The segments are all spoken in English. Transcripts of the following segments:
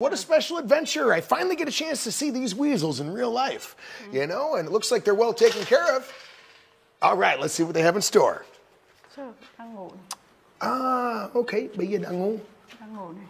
What a special adventure. I finally get a chance to see these weasels in real life, you know, and it looks like they're well taken care of. All right, let's see what they have in store. Đang ngủ. Ok, bây giờ đang ngủ.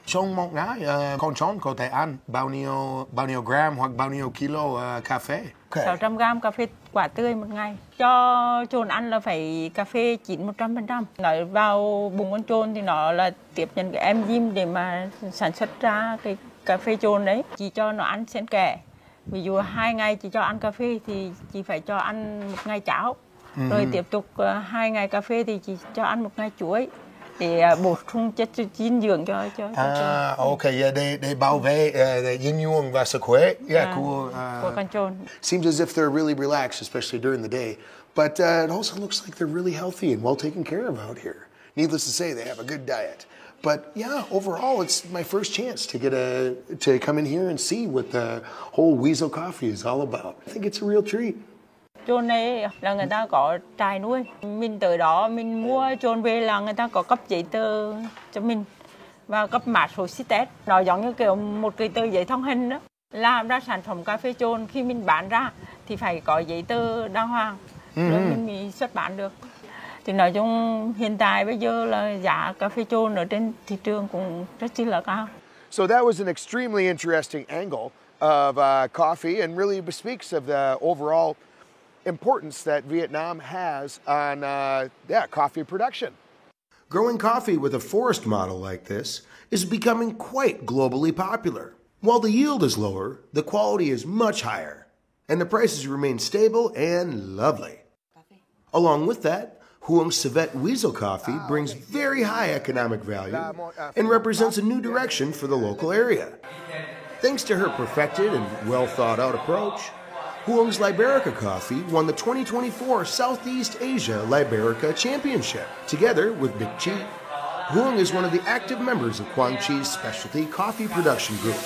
Trong một ngày, con chó có thể ăn bao nhiêu gram hoặc bao nhiêu kilo cà phê? 600 gram cà phê quả tươi một ngày. Cho chồn ăn là phải cà phê chín 100%. Nói vào bụng con chồn thì nó là tiếp nhận cái enzyme để mà sản xuất ra cái cà phê chồn đấy. Chỉ cho nó ăn xen kẽ. Ví dụ 2 ngày chỉ cho ăn cà phê thì chỉ phải cho ăn 1 ngày cháo. Rồi tiếp tục 2 ngày cà phê thì chỉ cho ăn 1 ngày chuối. Để bổ sung chất dinh dưỡng cho ok, yeah, để bảo vệ dinh dưỡng và sức khỏe của con chồn. Seems as if they're really relaxed, especially during the day. But it also looks like they're really healthy and well taken care of out here. Needless to say, they have a good diet. But yeah, overall, it's my first chance to come in here and see what the whole weasel coffee is all about. I think it's a real treat. Chồn này là người ta có trại nuôi. Mình tới đó mình mua chồn về là người ta có cấp giấy tờ cho mình và cấp mã số CTS. Nó giống như kiểu một cái tờ giấy thông hành đó. Làm ra sản phẩm cà phê chồn khi mình bán ra thì phải có giấy tờ đàng hoàng rồi mình mới xuất bán được. Thì nói chung hiện tại bây giờ là giá cà phê chồn ở trên thị trường cũng rất là cao. So that was an extremely interesting angle of coffee and really bespeaks of the overall importance that Vietnam has on coffee production. Growing coffee with a forest model like this is becoming quite globally popular. While the yield is lower, the quality is much higher, and the prices remain stable and lovely. Along with that, Huong Civet Weasel coffee brings very high economic value and represents a new direction for the local area. Thanks to her perfected and well thought out approach, Huong's Liberica coffee won the 2024 Southeast Asia Liberica Championship. Together with Big Chi, Huong is one of the active members of Quang Chi's specialty coffee production group.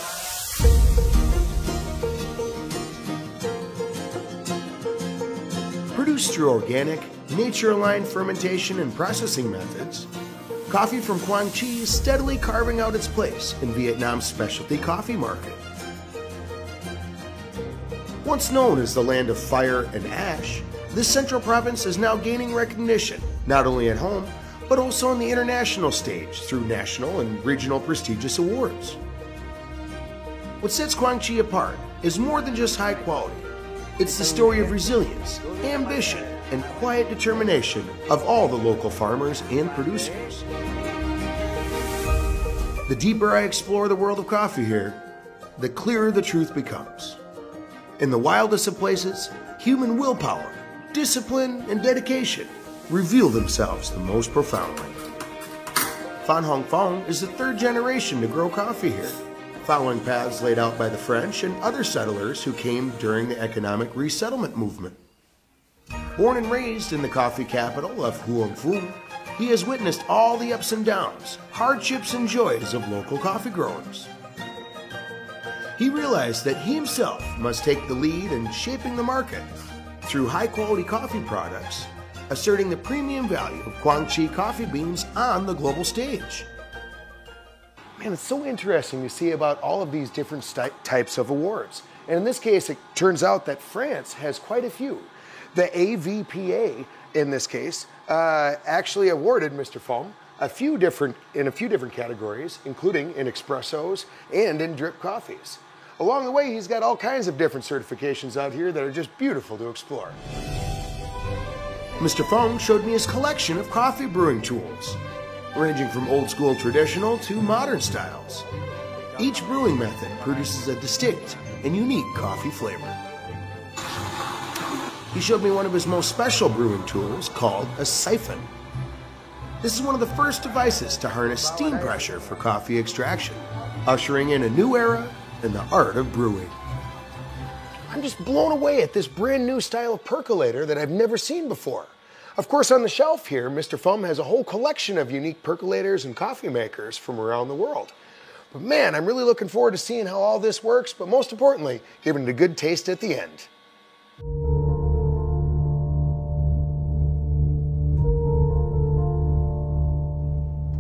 Produced through organic, nature-aligned fermentation and processing methods, coffee from Quang Chi is steadily carving out its place in Vietnam's specialty coffee market. Once known as the land of fire and ash, this central province is now gaining recognition, not only at home, but also on the international stage through national and regional prestigious awards. What sets Quang Chi apart is more than just high quality. It's the story of resilience, ambition, and quiet determination of all the local farmers and producers. The deeper I explore the world of coffee here, the clearer the truth becomes. In the wildest of places, human willpower, discipline, and dedication reveal themselves the most profoundly. Phan Hong Phong is the 3rd generation to grow coffee here, following paths laid out by the French and other settlers who came during the economic resettlement movement. Born and raised in the coffee capital of Huong Phu, he has witnessed all the ups and downs, hardships and joys of local coffee growers. He realized that he himself must take the lead in shaping the market through high-quality coffee products, asserting the premium value of Quang Chi coffee beans on the global stage. Man, it's so interesting to see about all of these different types of awards. And in this case, it turns out that France has quite a few. The AVPA, in this case, actually awarded Mr. Phong in a few different categories, including in espressos and in drip coffees. Along the way, he's got all kinds of different certifications out here that are just beautiful to explore. Mr. Phong showed me his collection of coffee brewing tools, ranging from old school traditional to modern styles. Each brewing method produces a distinct and unique coffee flavor. He showed me one of his most special brewing tools called a siphon. This is one of the first devices to harness steam pressure for coffee extraction, ushering in a new era in the art of brewing. I'm just blown away at this brand new style of percolator that I've never seen before. Of course, on the shelf here, Mr. Phum has a whole collection of unique percolators and coffee makers from around the world. But man, I'm really looking forward to seeing how all this works, but most importantly, giving it a good taste at the end.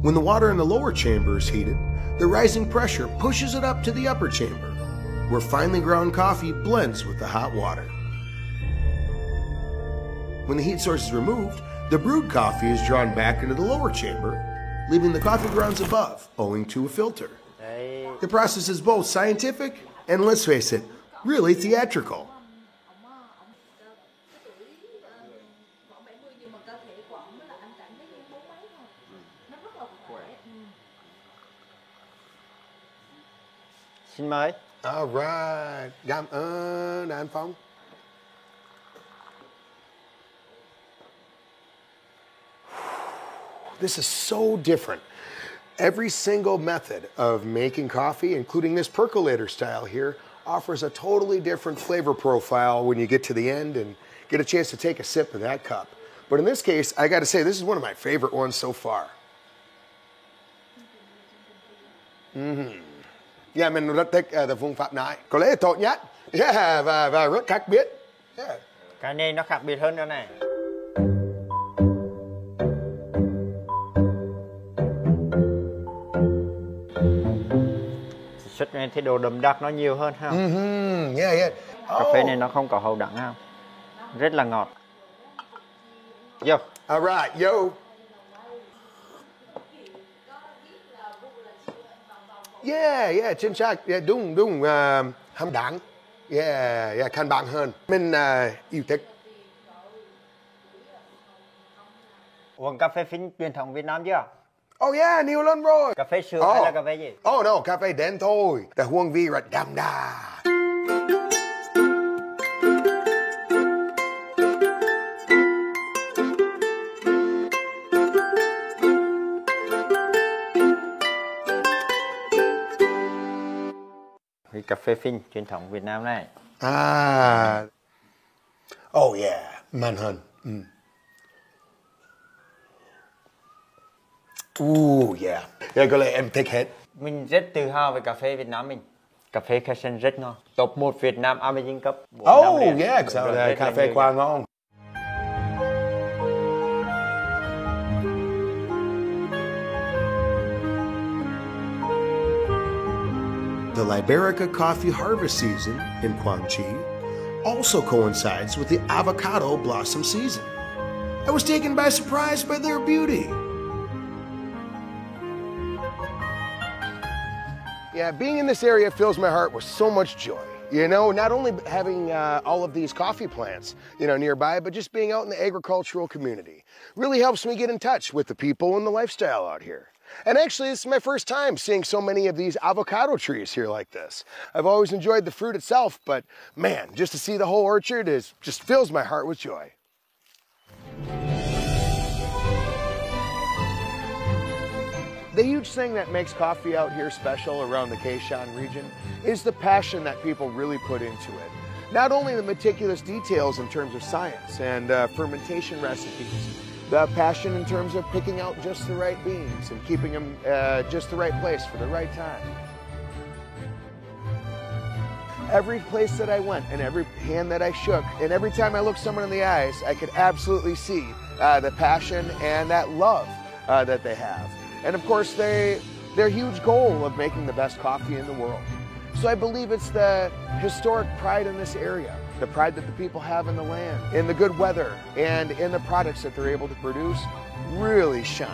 When the water in the lower chamber is heated, the rising pressure pushes it up to the upper chamber, where finely ground coffee blends with the hot water. When the heat source is removed, the brewed coffee is drawn back into the lower chamber, leaving the coffee grounds above, owing to a filter. The process is both scientific and, let's face it, really theatrical. Xin mời. All right. Cảm ơn anh Phong. This is so different. Every single method of making coffee, including this percolator style here, offers a totally different flavor profile when you get to the end and get a chance to take a sip of that cup. But in this case, I got to say, this is one of my favorite ones so far. Yeah, mình rất thích phương pháp này. Có lẽ tốt nhất. Yeah, và rất khác biệt. Yeah. Cái này nó khác biệt hơn nữa này. Xuất này thì độ đậm đặc nó nhiều hơn ha. Yeah, yeah. Cà phê này nó không có hậu đắng ha. Rất là ngọt. Yo. All right, yo. Yeah, chính xác. Yeah, đúng. Hâm đắng. Yeah, cân bằng hơn. Mình yêu thích. Uống cà phê phin truyền thống Việt Nam chưa? Oh yeah, nhiều lắm rồi. Cà phê sữa hay là cà phê gì? Oh no, cà phê đen thôi. The hương vị rất đậm đà. Cà phê phin truyền thống Việt Nam này. Oh yeah, man hơn. Yeah. Yeah, có lẽ em thích hết. Mình rất tự hào về cà phê Việt Nam mình. Cà phê Cashen rất ngon. Top 1 Việt Nam Amazing Cup. Oh yeah, cà phê quá ngon. The Liberica coffee harvest season in Quảng Trị also coincides with the avocado blossom season. I was taken by surprise by their beauty. Yeah, being in this area fills my heart with so much joy. You know, not only having all of these coffee plants, nearby, but just being out in the agricultural community. Really helps me get in touch with the people and the lifestyle out here. And actually, this is my first time seeing so many of these avocado trees here like this. I've always enjoyed the fruit itself, but man, just to see the whole orchard just fills my heart with joy. The huge thing that makes coffee out here special around the Kayshan region is the passion that people really put into it. Not only the meticulous details in terms of science and fermentation recipes, the passion in terms of picking out just the right beans and keeping them just the right place for the right time. Every place that I went and every hand that I shook and every time I looked someone in the eyes, I could absolutely see the passion and that love that they have. And of course, their huge goal of making the best coffee in the world. So I believe it's the historic pride in this area, the pride that the people have in the land, in the good weather, and in the products that they're able to produce really shine.